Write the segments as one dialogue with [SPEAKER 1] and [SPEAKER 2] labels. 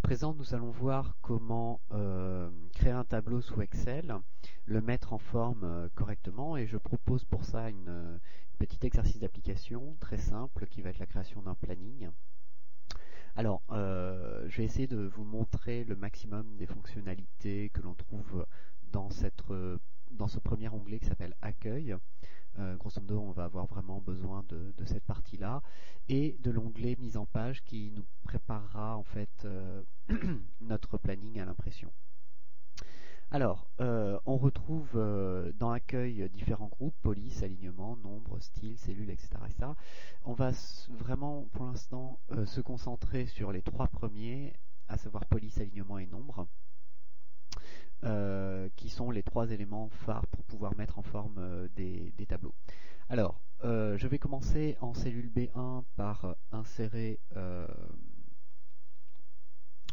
[SPEAKER 1] présent, nous allons voir comment créer un tableau sous Excel, le mettre en forme correctement, et je propose pour ça une petit exercice d'application très simple qui va être la création d'un planning. Alors, je vais essayer de vous montrer le maximum des fonctionnalités que l'on trouve dans ce premier onglet qui s'appelle Accueil. Grosso modo, on va avoir vraiment besoin de cette partie-là et de l'onglet Mise en page qui nous préparera en fait notre planning à l'impression. Alors, on retrouve dans Accueil différents groupes, police, alignement, nombre, style, cellule, etc. etc. On va vraiment, pour l'instant, se concentrer sur les trois premiers, à savoir police, alignement et nombre, qui sont les trois éléments phares pour pouvoir mettre en forme des tableaux. Alors, je vais commencer en cellule B1 par insérer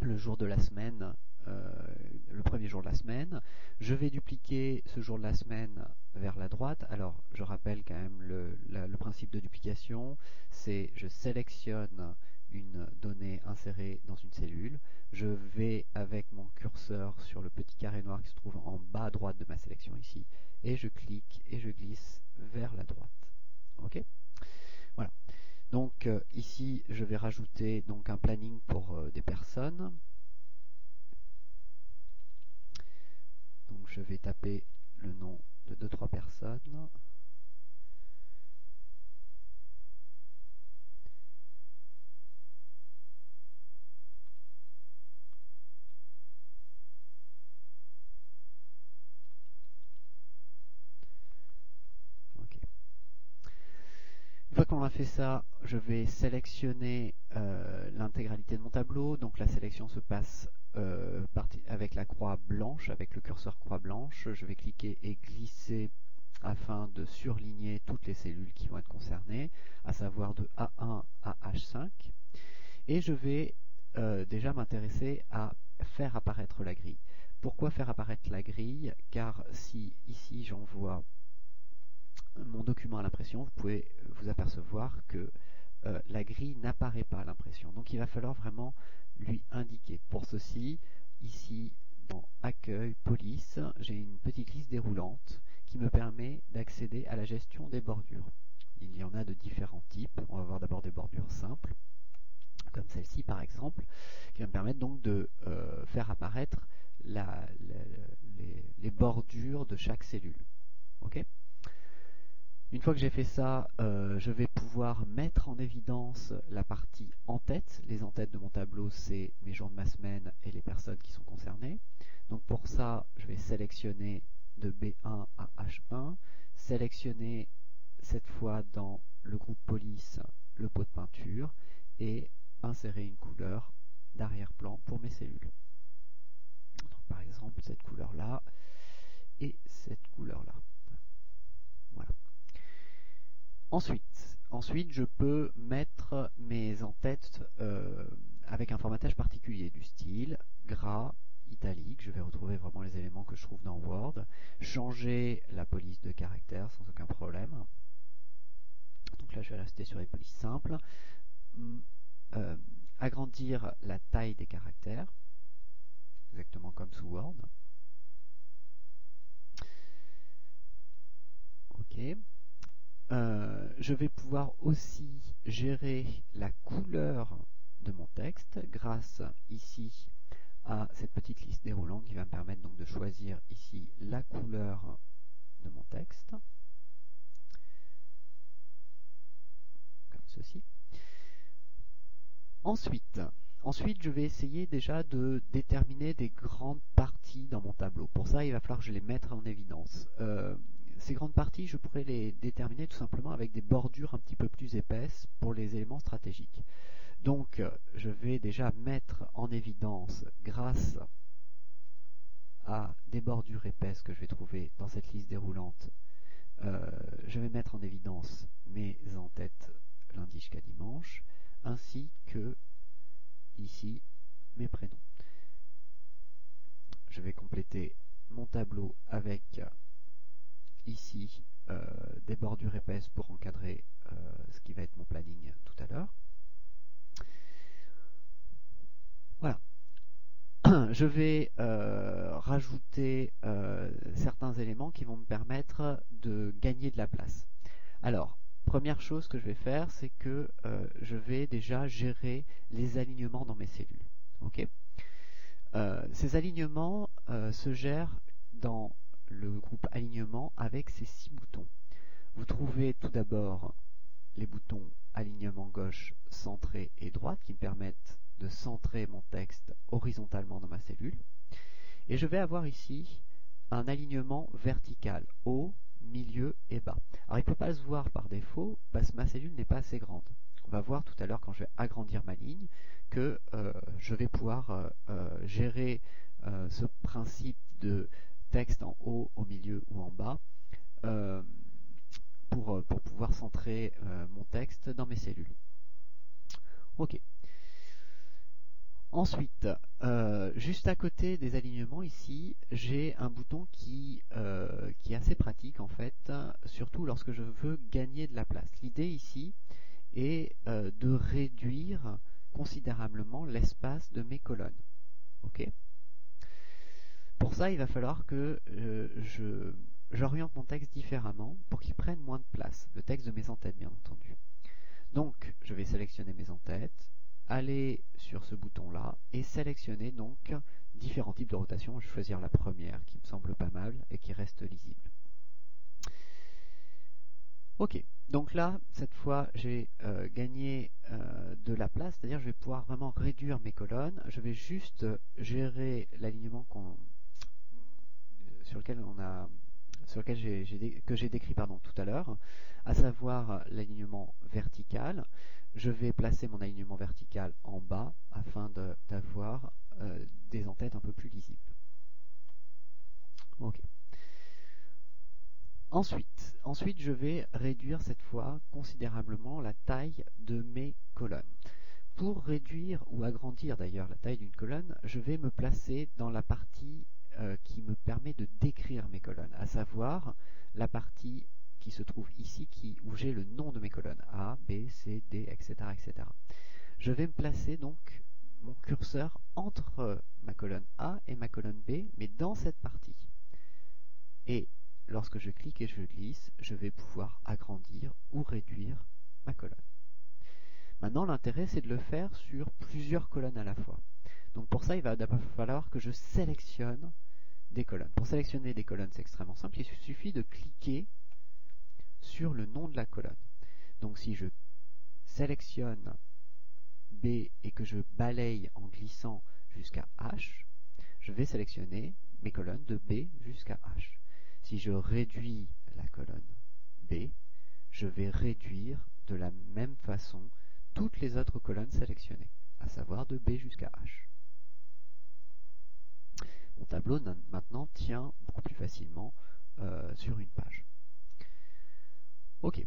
[SPEAKER 1] le jour de la semaine, le premier jour de la semaine. Je vais dupliquer ce jour de la semaine vers la droite. Alors, je rappelle quand même le principe de duplication, c'est je sélectionne une donnée insérée dans une cellule. Je vais avec mon curseur sur le petit carré noir qui se trouve en bas à droite de ma sélection ici, et je clique et je glisse vers la droite. Ok ? Voilà. Donc ici, je vais rajouter donc un planning pour des personnes. Donc je vais taper le nom de 2-3 personnes. Ok. Une fois qu'on a fait ça, je vais sélectionner l'intégralité de mon tableau. Donc la sélection se passe avec la croix blanche, avec le curseur croix blanche. Je vais cliquer et glisser afin de surligner toutes les cellules qui vont être concernées, à savoir de A1 à H5. Et je vais déjà m'intéresser à faire apparaître la grille. Pourquoi faire apparaître la grille? Car si ici j'envoie mon document à l'impression, vous pouvez vous apercevoir que la grille n'apparaît pas à l'impression. Donc il va falloir vraiment lui indiquer. Pour ceci, ici dans Accueil, Police, j'ai une petite liste déroulante qui me permet d'accéder à la gestion des bordures. Il y en a de différents types. On va voir d'abord des bordures simples, comme celle-ci par exemple, qui va me permettre donc de faire apparaître les bordures de chaque cellule. Ok ? Une fois que j'ai fait ça, je vais pouvoir mettre en évidence la partie en-tête. Les en-têtes de mon tableau, c'est mes jours de ma semaine et les personnes qui sont concernées. Donc pour ça, je vais sélectionner de B1 à H1, sélectionner cette fois dans le groupe police le pot de peinture et insérer une couleur d'arrière-plan pour mes cellules. Donc, par exemple, cette couleur-là et cette couleur-là. Voilà. Ensuite, je peux mettre mes en-têtes avec un formatage particulier du style gras, italique. Je vais retrouver vraiment les éléments que je trouve dans Word. Changer la police de caractère sans aucun problème. Donc là, je vais rester sur les polices simples. Agrandir la taille des caractères, exactement comme sous Word. Ok. Je vais pouvoir aussi gérer la couleur de mon texte grâce ici à cette petite liste déroulante qui va me permettre donc de choisir ici la couleur de mon texte, comme ceci. Ensuite, je vais essayer déjà de déterminer des grandes parties dans mon tableau. Pour ça, il va falloir que je les mette en évidence. Ces grandes parties, je pourrais les déterminer tout simplement avec des bordures un petit peu plus épaisses pour les éléments stratégiques. Donc, je vais déjà mettre en évidence, grâce à des bordures épaisses que je vais trouver dans cette liste déroulante, je vais mettre en évidence mes en-têtes lundi jusqu'à dimanche, ainsi que ici mes prénoms. Je vais compléter mon tableau avec ici des bordures épaisses pour encadrer ce qui va être mon planning tout à l'heure. Voilà. je vais rajouter certains éléments qui vont me permettre de gagner de la place. Alors, première chose que je vais faire, c'est que je vais déjà gérer les alignements dans mes cellules. Okay, ces alignements se gèrent dans le groupe alignement avec ces 6 boutons. Vous trouvez tout d'abord les boutons alignement gauche, centré et droite qui me permettent de centrer mon texte horizontalement dans ma cellule. Et je vais avoir ici un alignement vertical, haut, milieu et bas. Alors il ne peut pas se voir par défaut parce que ma cellule n'est pas assez grande. On va voir tout à l'heure quand je vais agrandir ma ligne que je vais pouvoir gérer ce principe de texte en haut, au milieu ou en bas pour pouvoir centrer mon texte dans mes cellules. Ok. Ensuite, juste à côté des alignements ici, j'ai un bouton qui est assez pratique en fait, surtout lorsque je veux gagner de la place. L'idée ici est de réduire considérablement l'espace de mes colonnes. Okay. Pour ça, il va falloir que j'oriente mon texte différemment pour qu'il prenne moins de place, le texte de mes en-têtes bien entendu. Donc, je vais sélectionner mes en-têtes, aller sur ce bouton-là et sélectionner donc différents types de rotation. Je vais choisir la première qui me semble pas mal et qui reste lisible. Ok, donc là, cette fois, j'ai gagné de la place, c'est-à-dire je vais pouvoir vraiment réduire mes colonnes. Je vais juste gérer l'alignement sur lequel j'ai décrit tout à l'heure, à savoir l'alignement vertical. Je vais placer mon alignement vertical en bas afin d'avoir des en-têtes un peu plus lisibles. Ok. Ensuite, je vais réduire cette fois considérablement la taille de mes colonnes. Pour réduire ou agrandir d'ailleurs la taille d'une colonne, je vais me placer dans la partie qui me permet de décrire mes colonnes, à savoir la partie qui se trouve ici, où j'ai le nom de mes colonnes, A, B, C, D, etc., etc. Je vais me placer donc mon curseur entre ma colonne A et ma colonne B, mais dans cette partie. Et lorsque je clique et je glisse, je vais pouvoir agrandir ou réduire ma colonne. Maintenant, l'intérêt, c'est de le faire sur plusieurs colonnes à la fois. Donc pour ça, il va falloir que je sélectionne des colonnes. Pour sélectionner des colonnes, c'est extrêmement simple. Il suffit de cliquer sur le nom de la colonne. Donc si je sélectionne B et que je balaye en glissant jusqu'à H, je vais sélectionner mes colonnes de B jusqu'à H. Si je réduis la colonne B, je vais réduire de la même façon toutes les autres colonnes sélectionnées, à savoir de B jusqu'à H. Mon tableau maintenant tient beaucoup plus facilement sur une page. Ok.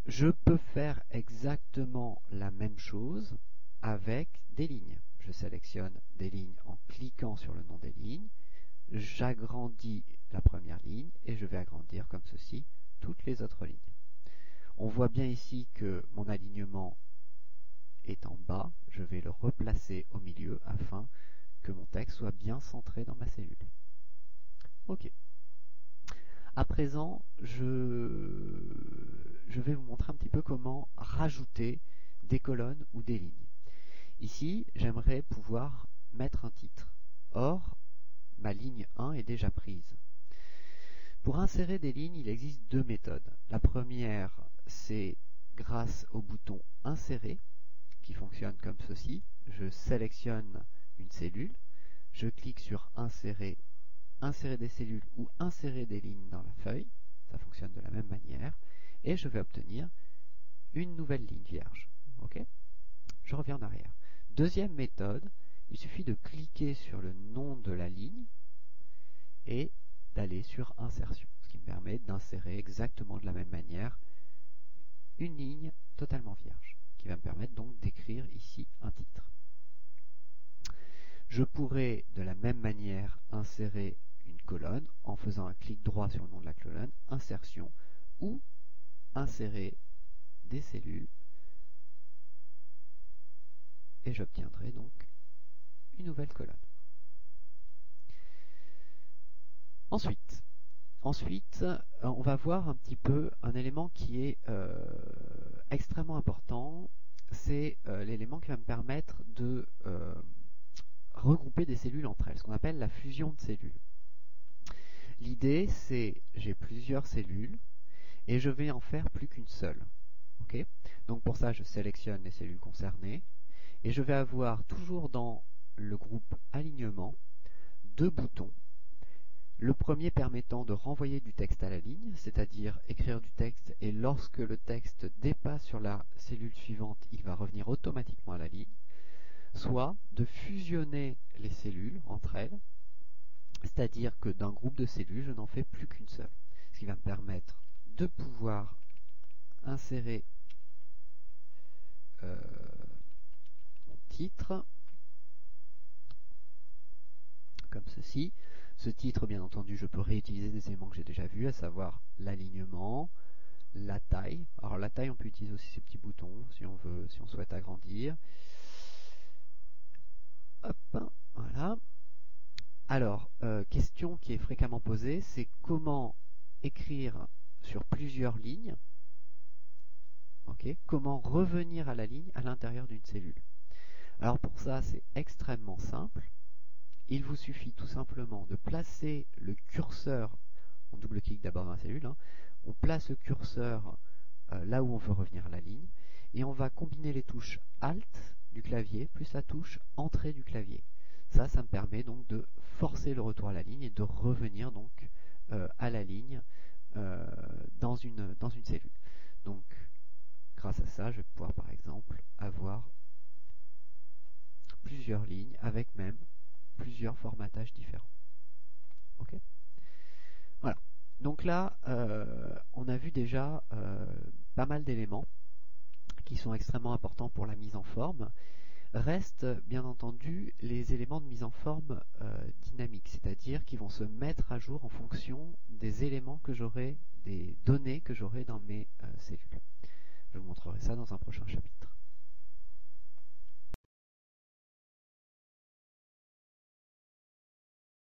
[SPEAKER 1] Je peux faire exactement la même chose avec des lignes. Je sélectionne des lignes en cliquant sur le nom des lignes. J'agrandis la première ligne et je vais agrandir comme ceci toutes les autres lignes. On voit bien ici que mon alignement est en bas. Je vais le replacer au milieu afin que mon texte soit bien centré dans ma cellule. Ok. À présent, je vais vous montrer un petit peu comment rajouter des colonnes ou des lignes. Ici, j'aimerais pouvoir mettre un titre. Or, ma ligne 1 est déjà prise. Pour insérer des lignes, il existe deux méthodes. La première, c'est grâce au bouton Insérer, qui fonctionne comme ceci. Je sélectionne une cellule, je clique sur Insérer, insérer des cellules ou insérer des lignes dans la feuille, ça fonctionne de la même manière, et je vais obtenir une nouvelle ligne vierge. Okay, je reviens en arrière. Deuxième méthode, il suffit de cliquer sur le nom de la ligne et d'aller sur Insertion, ce qui me permet d'insérer exactement de la même manière une ligne totalement vierge, qui va me permettre donc d'écrire ici un titre. Je pourrais de la même manière insérer une colonne en faisant un clic droit sur le nom de la colonne, Insertion, ou insérer des cellules, et j'obtiendrai donc une nouvelle colonne. Ensuite, on va voir un petit peu un élément qui est extrêmement important. C'est l'élément qui va me permettre de regrouper des cellules entre elles, ce qu'on appelle la fusion de cellules. L'idée, c'est j'ai plusieurs cellules et je vais en faire plus qu'une seule. Okay, donc pour ça, je sélectionne les cellules concernées et je vais avoir toujours dans le groupe alignement deux boutons. Le premier permettant de renvoyer du texte à la ligne, c'est-à-dire écrire du texte et lorsque le texte dépasse sur la cellule suivante, il va revenir automatiquement à la ligne, soit de fusionner les cellules entre elles, c'est-à-dire que d'un groupe de cellules, je n'en fais plus qu'une seule, ce qui va me permettre de pouvoir insérer mon titre comme ceci. Ce titre, bien entendu, je peux réutiliser des éléments que j'ai déjà vus, à savoir l'alignement, la taille. Alors la taille, on peut utiliser aussi ces petits boutons si on veut, si on souhaite agrandir. Hop, voilà. Alors, question qui est fréquemment posée, c'est comment écrire sur plusieurs lignes. Okay. Comment revenir à la ligne à l'intérieur d'une cellule. Alors pour ça, c'est extrêmement simple. Il vous suffit tout simplement de placer le curseur, on double-clique d'abord dans la cellule, hein, on place le curseur là où on veut revenir à la ligne, et on va combiner les touches Alt du clavier plus la touche Entrée du clavier. Ça me permet donc de forcer le retour à la ligne et de revenir donc à la ligne dans une cellule. Donc grâce à ça, je vais pouvoir par exemple avoir plusieurs lignes avec même plusieurs formatages différents. Ok. Voilà. Donc là, on a vu déjà pas mal d'éléments qui sont extrêmement importants pour la mise en forme. Restent bien entendu les éléments de mise en forme dynamique, c'est-à-dire qui vont se mettre à jour en fonction des éléments que j'aurai, des données que j'aurai dans mes cellules. Je vous montrerai ça dans un prochain chapitre.